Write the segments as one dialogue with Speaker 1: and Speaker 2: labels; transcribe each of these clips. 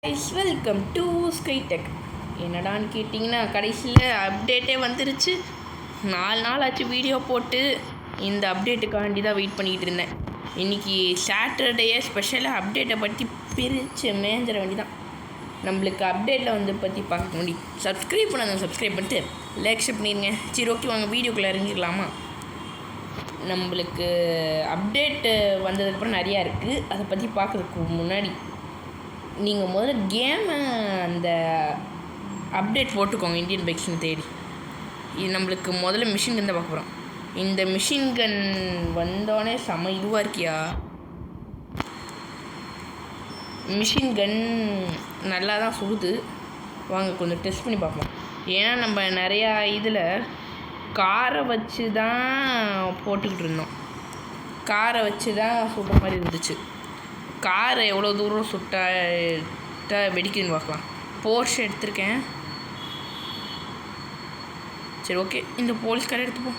Speaker 1: Welcome to ஸ்கைடெக். என்னடான்னு கேட்டிங்கன்னா கடைசியில் அப்டேட்டே வந்துருச்சு. 4 நாள் ஆச்சு வீடியோ போட்டு. இந்த அப்டேட்டுக்காண்டி தான் வெயிட் பண்ணிக்கிட்டு இருந்தேன். இன்றைக்கி சாட்டர்டேயே ஸ்பெஷலாக அப்டேட்டை பற்றி பிரித்து மேஞ்சிட வேண்டி தான். நம்மளுக்கு அப்டேட்டில் பற்றி பார்க்க முடியும். சப்ஸ்கிரைப் பண்ணாங்க, சப்ஸ்கிரைப் பண்ணிட்டு லைக் பண்ணிடுங்க. சரி, ஓகே, வாங்க வீடியோக்குள்ளே இறங்கிக்கலாமா? நம்மளுக்கு அப்டேட்டு வந்ததுக்கப்புறம் நிறையா இருக்குது. அதை பற்றி பார்க்குறதுக்கு முன்னாடி நீங்கள் முதல்ல கேமை அந்த அப்டேட் போட்டுக்கோங்க. இந்தியன் பைக்ஸ்னு தேடி இது நம்மளுக்கு முதல்ல மிஷின் கன் தான் பார்க்க போகிறோம். இந்த மிஷின் கன் வந்தோடனே செம இதுவாக இருக்கியா? மிஷின் கன் நல்லா தான் சுடுது. வாங்க கொஞ்சம் டெஸ்ட் பண்ணி பார்ப்போம். ஏன்னா நம்ம நிறையா இதில் காரை வச்சு தான் போட்டுக்கிட்டு இருந்தோம். காரை வச்சு தான் சுடுற மாதிரி இருந்துச்சு. காரை எவ்வளோ தூரம் சுட்டா வெடிக்குதுன்னு பார்க்கலாம். போர்ஷ் எடுத்திருக்கேன். சரி, ஓகே, இந்த போலீஸ்காரை எடுத்துப்போம்.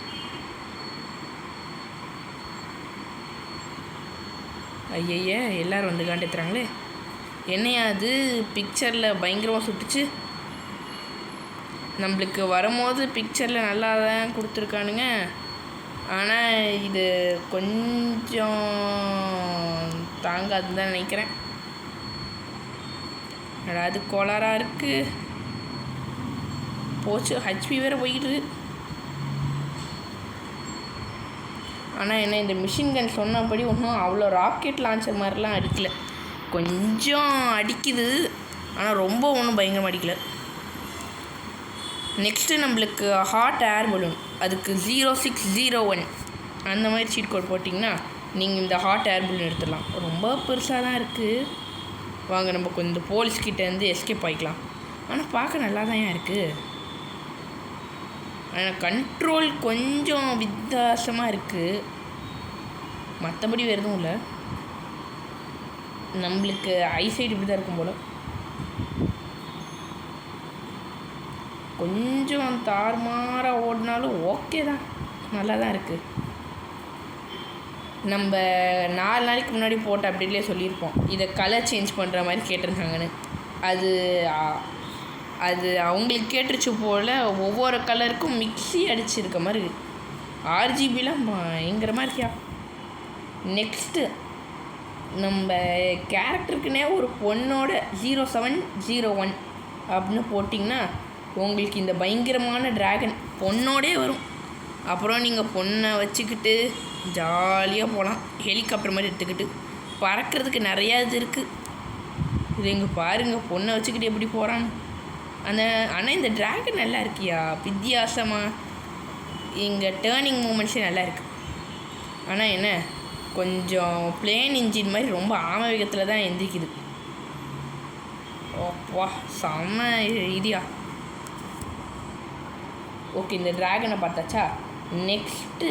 Speaker 1: ஐய, எல்லோரும் வந்து காண்டேத்துறாங்களே. என்னையா அது பிக்சரில் பயங்கரமாக சுட்டுச்சு. நம்மளுக்கு வரும்போது பிக்சரில் நல்லா தான் கொடுத்துருக்கானுங்க. ஆனால் இது கொஞ்சம் தாங்காதுன்னு தான் நினைக்கிறேன். அது கோளாறாக இருக்குது. போச்சு, ஹெச்பி வேறு போய்கிட்டு. ஆனால் என்ன, இந்த மிஷின் கன் சொன்னபடி ஒன்றும் அவ்வளோ ராக்கெட் லான்ச்சர் மாதிரிலாம் அடிக்கலை. கொஞ்சம் அடிக்குது, ஆனால் ரொம்ப ஒன்றும் பயங்கரமாக அடிக்கலை. நெக்ஸ்ட்டு நம்மளுக்கு ஹாட் ஏர் பலூன், அதுக்கு 0601 அந்த மாதிரி சீட் கோட் போட்டிங்கன்னா நீங்கள் இந்த ஹாட் ஏர் பலூன் எடுத்துடலாம். ரொம்ப பெருசாக தான் இருக்குது. வாங்க நம்ம கொஞ்சம் இந்த போலீஸ்கிட்டேருந்து எஸ்கேப் ஆகிக்கலாம். ஆனால் பார்க்க நல்லா தான் இருக்குது. ஆனால் கண்ட்ரோல் கொஞ்சம் வித்தியாசமாக இருக்குது. மற்றபடி வேறு எதுவும் இல்லை. நம்மளுக்கு ஐசைட் இப்படி தான் இருக்கும் போல். கொஞ்சம் தாறுமாறாக ஓடினாலும் ஓகே தான், நல்லா தான் இருக்குது. நம்ம 4 நாளைக்கு முன்னாடி போட்ட அப்டேட்லேயே சொல்லியிருப்போம் இதை கலர் சேஞ்ச் பண்ணுற மாதிரி கேட்டிருந்தாங்கன்னு. அது அவங்களுக்கு கேட்டுருச்சு போல். ஒவ்வொரு கலருக்கும் மிக்ஸி அடிச்சிருக்க மாதிரி இருக்குது. RGBலாம் பயங்கரமாக இருக்கியா. நெக்ஸ்ட்டு நம்ம கேரக்டருக்குன்னே ஒரு பொண்ணோட 0701 அப்படின்னு போட்டிங்கன்னா உங்களுக்கு இந்த பயங்கரமான ட்ராகன் பொண்ணோடே வரும். அப்புறம் நீங்கள் பொண்ணை வச்சுக்கிட்டு ஜாலியாக போகலாம். ஹெலிகாப்டர் மாதிரி எடுத்துக்கிட்டு பறக்கிறதுக்கு நிறையா இது இருக்குது. இது இங்கே பாருங்கள், பொண்ணை வச்சுக்கிட்டு எப்படி போகிறான்னு. ஆனால் இந்த ட்ராகன் நல்லா இருக்கியா, வித்தியாசமாக. இங்கே டேர்னிங் மூமெண்ட்ஸே நல்லா இருக்குது. ஆனால் என்ன, கொஞ்சம் பிளேன் இன்ஜின் மாதிரி ரொம்ப ஆம வேகத்தில் தான் எந்திரிக்குது. ஓப்பா, செம்ம இதியா. ஓகே, இந்த ட்ராகனை பார்த்தாச்சா. நெக்ஸ்ட்டு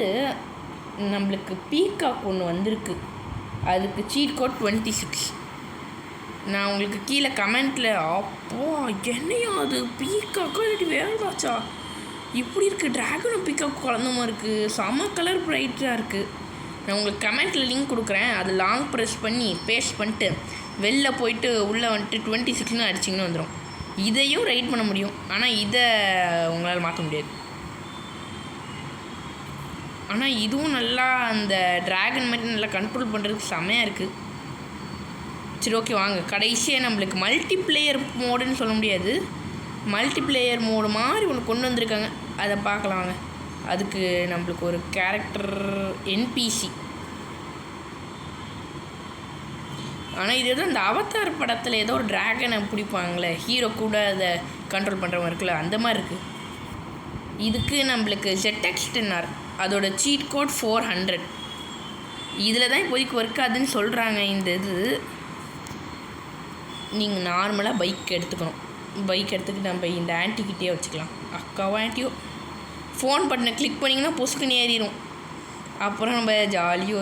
Speaker 1: நம்மளுக்கு பீகாக் ஒன்று வந்திருக்கு. அதுக்கு சீட் கோட் 26. நான் உங்களுக்கு கீழே கமெண்ட்டில் அப்போ என்னையா அது பீகாக்கோ இல்லாட்டி வேறாச்சா இப்படி இருக்குது. ட்ராகனும் பீகாக் குழந்தமாக இருக்குது. செம கலர் ப்ரைட்டாக இருக்குது. நான் உங்களுக்கு கமெண்ட்டில் லிங்க் கொடுக்குறேன். அது லாங் ப்ரெஸ் பண்ணி பேஸ்ட் பண்ணிட்டு வெளில போயிட்டு உள்ளே வந்துட்டு 26ன்னு அடிச்சிங்கன்னு வந்துடும். இதையும் ரைட் பண்ண முடியும், ஆனால் இதை உங்களால் மாற்ற முடியாது. ஆனால் இதுவும் நல்லா அந்த ட்ராகன் மாதிரி நல்லா கண்ட்ரோல் பண்ணுறதுக்கு செமையாக இருக்குது. சரி, ஓகே, வாங்க கடைசியாக நம்மளுக்கு மல்டிப்ளேயர் மோடுன்னு சொல்ல முடியாது, மல்டிப்ளேயர் மோடு மாதிரி ஒன்று கொண்டு வந்திருக்காங்க. அதை பார்க்கலாம் வாங்க. அதுக்கு நம்மளுக்கு ஒரு கேரக்டர் NPC. ஆனால் இது எதுவும் இந்த அவதார் படத்தில் ஏதோ ஒரு ட்ராகனை பிடிப்பாங்களே, ஹீரோ கூட அதை கண்ட்ரோல் பண்ணுற மாதிரி இருக்குல்ல, அந்த மாதிரி இருக்குது. இதுக்கு நம்மளுக்கு ZX10R, அதோட சீட் கோட் 400. இதில் தான் இப்போதைக்கு ஒர்க் ஆகுதுன்னு சொல்கிறாங்க. இந்த இது நீங்கள் நார்மலாக பைக் எடுத்துக்கணும். பைக் எடுத்துக்கிட்டு நம்ம இந்த ஆன்ட்டிக்கிட்டே வச்சுக்கலாம். அக்காவோ ஆன்ட்டியோ ஃபோன் பட்டனை கிளிக் பண்ணிங்கன்னா பொசுக்குன்னு ஏறிடும். அப்புறம் நம்ம ஜாலியோ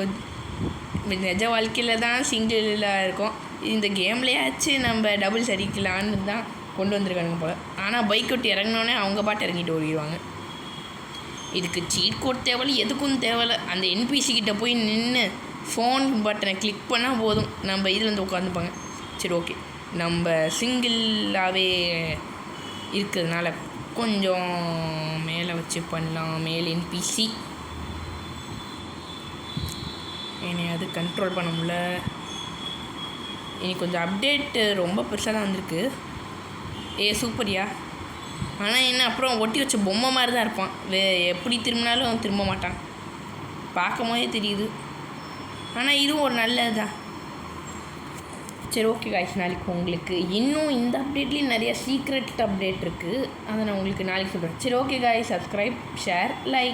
Speaker 1: நிஜ வாழ்க்கையில் தான் சிங்கிளாக இருக்கும். இந்த கேம்லேயாச்சு நம்ம டபுள்ஸ் அடிக்கலான்னு தான் கொண்டு வந்திருக்கானுங்க போல். ஆனால் பைக் விட்டு இறங்கினோடனே அவங்க பாட்டு இறங்கிட்டு ஓடிடுவாங்க. இதுக்கு சீட் கோட் தேவையில்லை, எதுக்கும் தேவையில்லை. அந்த NPC கிட்டே போய் நின்று ஃபோன் பட்டனை கிளிக் பண்ணால் போதும், நம்ம இதில் வந்து உட்காந்துப்பாங்க. சரி, ஓகே, நம்ம சிங்கிளாகவே இருக்கிறதுனால கொஞ்சம் மேலே வச்சு பண்ணலாம். மேலின் பிசி என்னை அது கண்ட்ரோல் பண்ண முடியல. இனி கொஞ்சம் அப்டேட்டு ரொம்ப பெருசாக தான் வந்திருக்கு. சூப்பரியா. ஆனால் என்ன அப்புறம் ஒட்டி வச்ச பொம்மை மாதிரி தான் இருப்பான். எப்படி திரும்பினாலும் திரும்ப மாட்டான். பார்க்கும் போதே தெரியுது. ஆனால் இதுவும் ஒரு நல்லது தான். சரி ஓகே காய்ஸ், நாளைக்கு உங்களுக்கு இன்னும் இந்த அப்டேட்லேயும் நிறைய சீக்ரெட் அப்டேட் இருக்குது. அதை நான் உங்களுக்கு நாளைக்கு சொல்கிறேன். சரி okay guys, subscribe, share, like.